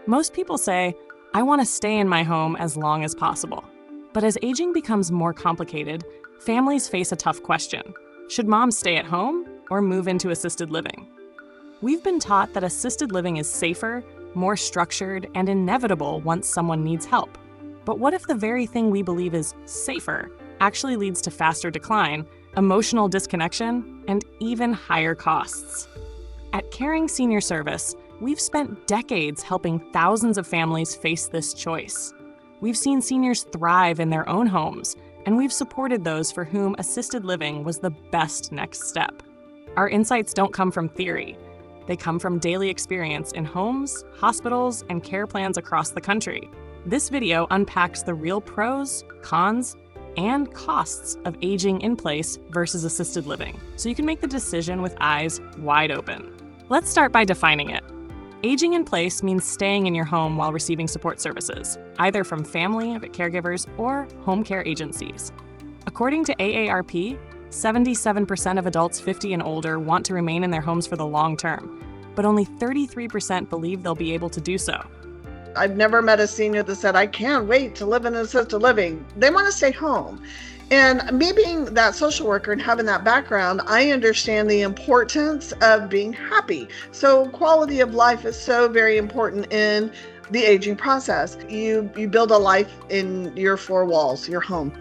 Most people say, I want to stay in my home as long as possible. But as aging becomes more complicated, families face a tough question. Should mom stay at home or move into assisted living? We've been taught that assisted living is safer, more structured, and inevitable once someone needs help. But what if the very thing we believe is safer actually leads to faster decline, emotional disconnection, and even higher costs? At Caring Senior Service, we've spent decades helping thousands of families face this choice. We've seen seniors thrive in their own homes, and we've supported those for whom assisted living was the best next step. Our insights don't come from theory. They come from daily experience in homes, hospitals, and care plans across the country. This video unpacks the real pros, cons, and costs of aging in place versus assisted living, so you can make the decision with eyes wide open. Let's start by defining it. Aging in place means staying in your home while receiving support services, either from family, caregivers, or home care agencies. According to AARP, 77% of adults 50 and older want to remain in their homes for the long term, but only 33% believe they'll be able to do so. I've never met a senior that said, I can't wait to live in assisted living. They want to stay home. And me being that social worker and having that background, I understand the importance of being happy. So quality of life is so very important in the aging process. You build a life in your four walls, your home.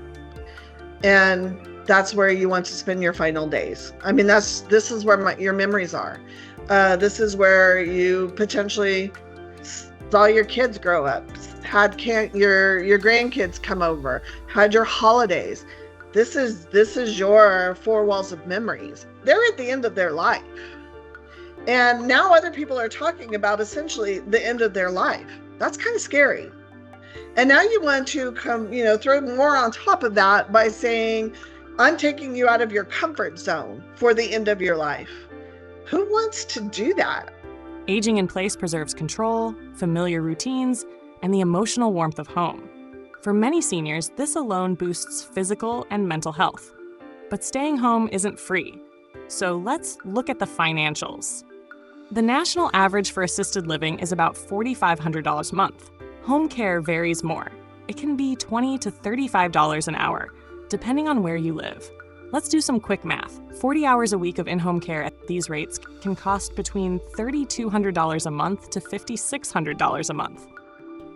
And that's where you want to spend your final days. I mean, this is where your memories are. This is where you potentially saw your kids grow up, had your grandkids come over, had your holidays. This is your four walls of memories. They're at the end of their life. And now other people are talking about essentially the end of their life. That's kind of scary. And now you want to throw more on top of that by saying, I'm taking you out of your comfort zone for the end of your life. Who wants to do that? Aging in place preserves control, familiar routines, and the emotional warmth of home. For many seniors, this alone boosts physical and mental health. But staying home isn't free. So let's look at the financials. The national average for assisted living is about $4,500 a month. Home care varies more. It can be $20 to $35 an hour, depending on where you live. Let's do some quick math. 40 hours a week of in-home care at these rates can cost between $3,200 a month to $5,600 a month.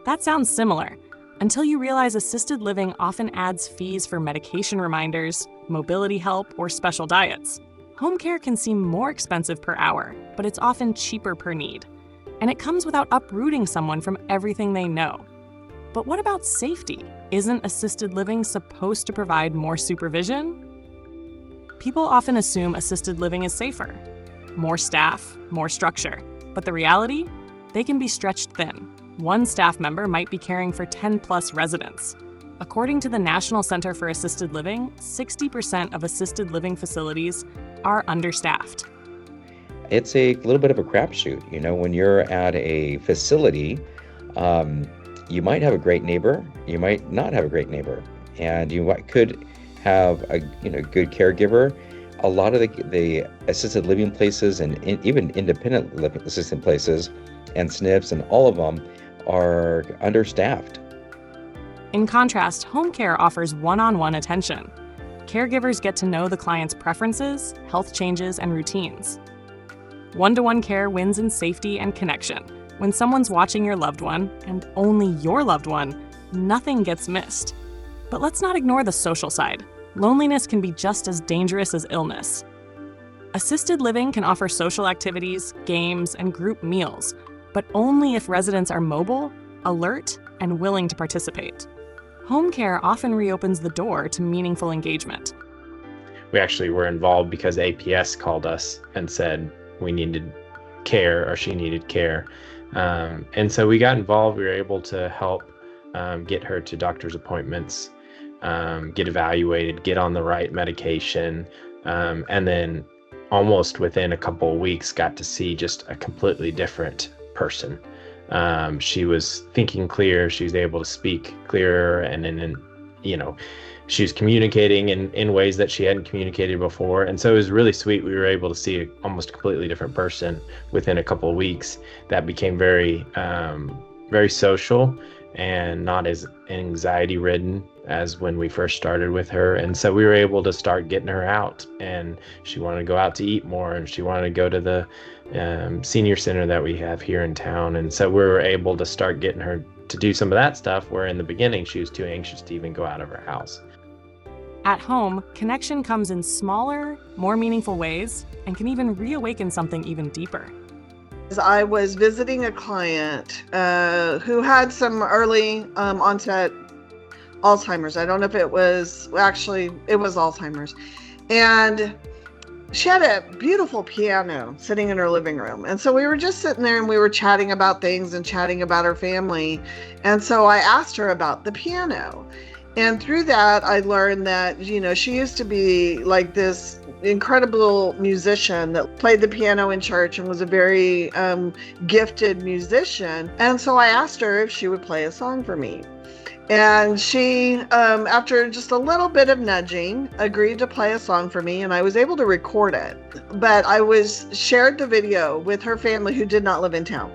That sounds similar, until you realize assisted living often adds fees for medication reminders, mobility help, or special diets. Home care can seem more expensive per hour, but it's often cheaper per need. And it comes without uprooting someone from everything they know. But what about safety? Isn't assisted living supposed to provide more supervision? People often assume assisted living is safer. More staff, more structure. But the reality? They can be stretched thin. One staff member might be caring for 10+ residents. According to the National Center for Assisted Living, 60% of assisted living facilities are understaffed. It's a little bit of a crapshoot. When you're at a facility, you might have a great neighbor, you might not have a great neighbor, and you could have a good caregiver. A lot of the assisted living places and even independent living assisted places and SNFs and all of them are understaffed. In contrast, home care offers one-on-one attention. Caregivers get to know the client's preferences, health changes, and routines. One-to-one care wins in safety and connection. When someone's watching your loved one, and only your loved one, nothing gets missed. But let's not ignore the social side. Loneliness can be just as dangerous as illness. Assisted living can offer social activities, games, and group meals, but only if residents are mobile, alert, and willing to participate. Home care often reopens the door to meaningful engagement. We actually were involved because APS called us and said we needed care, or she needed care. And so we got involved. We were able to help get her to doctor's appointments, get evaluated, get on the right medication, and then almost within a couple of weeks got to see just a completely different person. She was thinking clear, she was able to speak clearer, and then she was communicating in ways that she hadn't communicated before. And so it was really sweet. We were able to see almost a completely different person within a couple of weeks. That became very very social and not as anxiety ridden as when we first started with her. And so we were able to start getting her out, and she wanted to go out to eat more, and she wanted to go to the senior center that we have here in town. And so we were able to start getting her to do some of that stuff, where in the beginning she was too anxious to even go out of her house. At home, connection comes in smaller, more meaningful ways and can even reawaken something even deeper. I was visiting a client who had some early onset Alzheimer's. I don't know if it was Alzheimer's. And she had a beautiful piano sitting in her living room. And so we were just sitting there and we were chatting about things and chatting about her family. And so I asked her about the piano. And through that, I learned that, she used to be like this incredible musician that played the piano in church and was a very gifted musician. And so I asked her if she would play a song for me. And she, after just a little bit of nudging, agreed to play a song for me, and I was able to record it. But I shared the video with her family who did not live in town.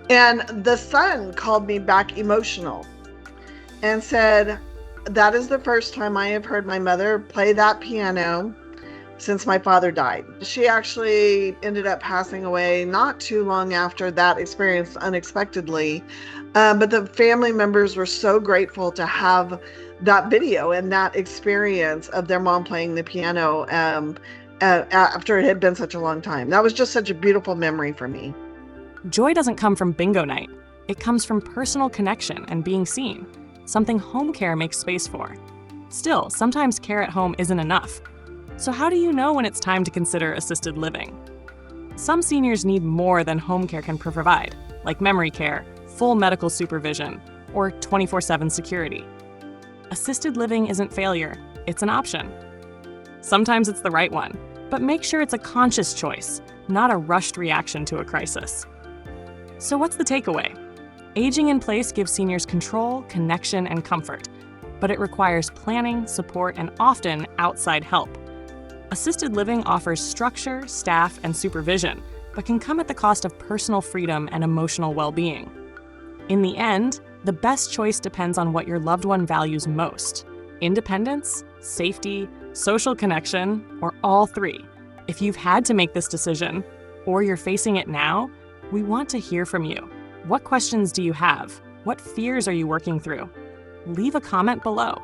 And the son called me back emotional and said, "That is the first time I have heard my mother play that piano since my father died." She actually ended up passing away not too long after that experience, unexpectedly. But the family members were so grateful to have that video and that experience of their mom playing the piano after it had been such a long time. That was just such a beautiful memory for me. Joy doesn't come from bingo night. It comes from personal connection and being seen, something home care makes space for. Still, sometimes care at home isn't enough. So how do you know when it's time to consider assisted living? Some seniors need more than home care can provide, like memory care, full medical supervision, or 24/7 security. Assisted living isn't failure, it's an option. Sometimes it's the right one, but make sure it's a conscious choice, not a rushed reaction to a crisis. So what's the takeaway? Aging in place gives seniors control, connection, and comfort, but it requires planning, support, and often outside help. Assisted living offers structure, staff, and supervision, but can come at the cost of personal freedom and emotional well-being. In the end, the best choice depends on what your loved one values most: independence, safety, social connection, or all three. If you've had to make this decision, or you're facing it now, we want to hear from you. What questions do you have? What fears are you working through? Leave a comment below.